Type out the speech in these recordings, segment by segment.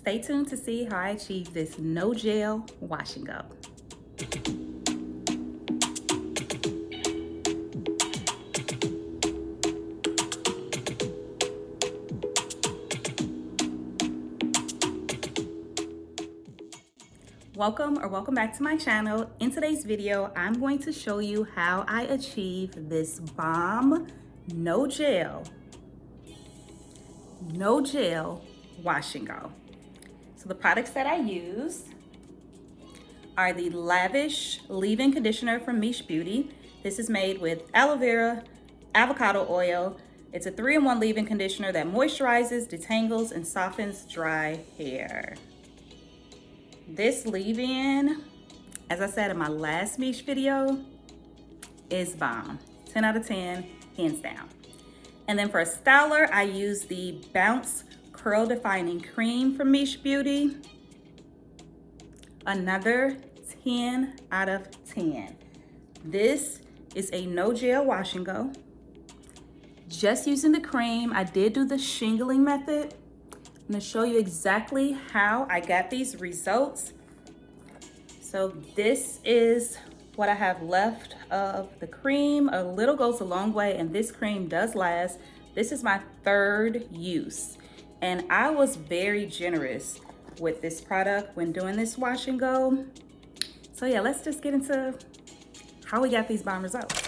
Stay tuned to see how I achieve this no gel wash and go. Welcome back to my channel. In today's video, I'm going to show you how I achieve this bomb no gel wash and go. So the products that I use are the Lavish Leave-In Conditioner from Miche Beauty. This is made with aloe vera, avocado oil. It's a 3-in-1 leave-in conditioner that moisturizes, detangles, and softens dry hair. This leave-in, as I said in my last Miche video, is bomb. 10 out of 10, hands down. And then for a styler, I use the Bounce Curl Defining Cream from Miche Beauty. Another 10 out of 10. This is a no gel wash and go. Just using the cream, I did do the shingling method. I'm gonna show you exactly how I got these results. So this is what I have left of the cream. A little goes a long way, and this cream does last. This is my 3rd use, and I was very generous with this product when doing this wash and go. So yeah, let's just get into how we got these bomb results.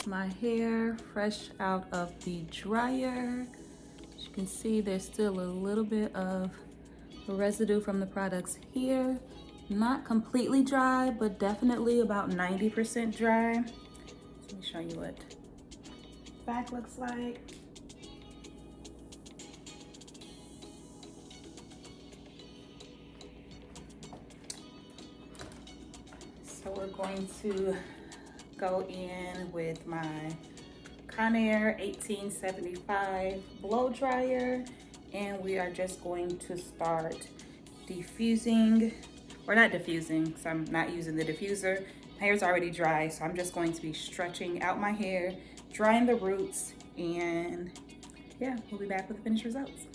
My hair fresh out of the dryer. As you can see, there's still a little bit of residue from the products here. Not completely dry, but definitely about 90% dry. Let me show you what back looks like. So we're going to go in with my Conair 1875 blow dryer, and we are just going to start diffusing, or not diffusing, so I'm not using the diffuser. My hair's already dry, so I'm just going to be stretching out my hair, drying the roots, and yeah, we'll be back with the finished results.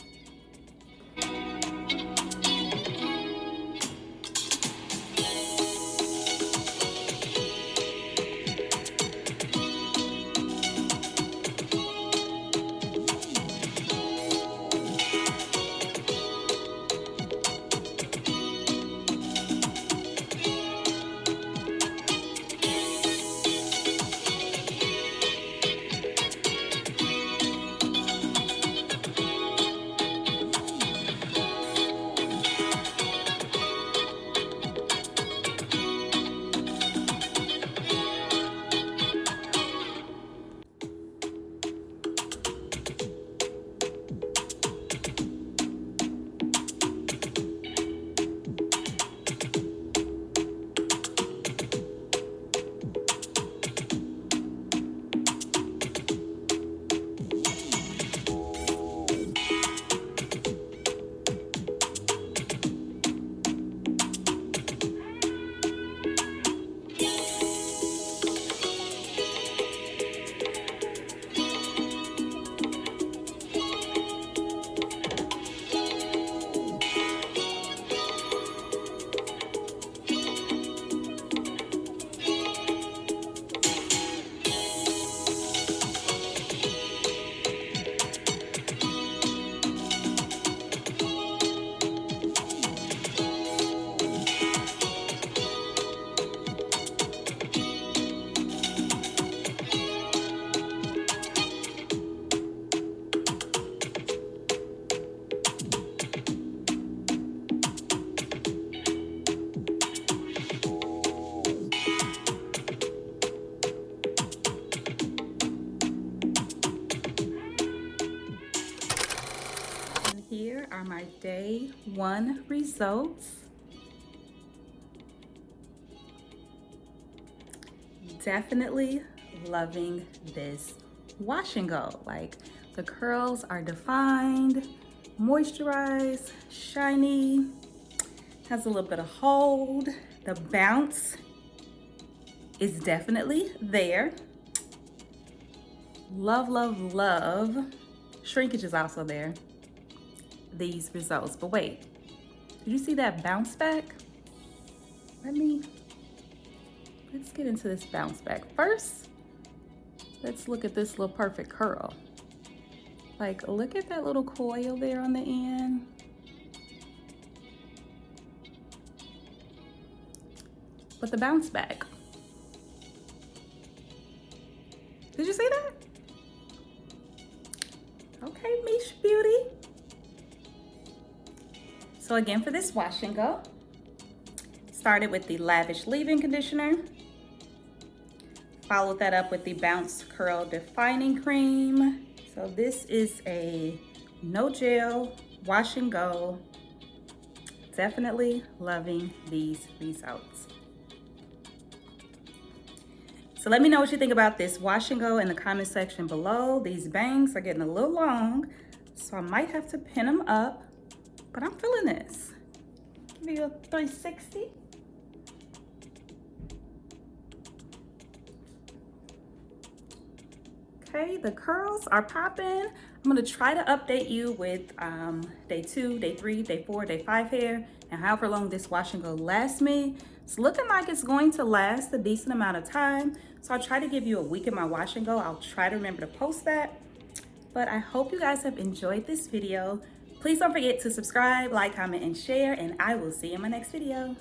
my day 1 results. Definitely loving this wash and go. Like, the curls are defined, moisturized, shiny, has a little bit of hold. The bounce is definitely there. Love, love, love. Shrinkage is also there. These results, but wait, did you see that bounce back? Let's get into this bounce back. First, let's look at this little perfect curl. Like, look at that little coil there on the end. But the bounce back. Did you see that? Okay, Miche Beauty. So again, for this wash and go, started with the Lavish Leave-In Conditioner. Followed that up with the Bounce Curl Defining Cream. So this is a no gel wash and go. Definitely loving these results. So let me know what you think about this wash and go in the comment section below. These bangs are getting a little long, so I might have to pin them up, but I'm feeling this. Give me a 360. Okay, the curls are popping. I'm gonna try to update you with day 2, day 3, day 4, day 5 hair, and however long this wash and go lasts me. It's looking like it's going to last a decent amount of time. So I'll try to give you a week in my wash and go. I'll try to remember to post that. But I hope you guys have enjoyed this video. Please don't forget to subscribe, like, comment, and share, and I will see you in my next video.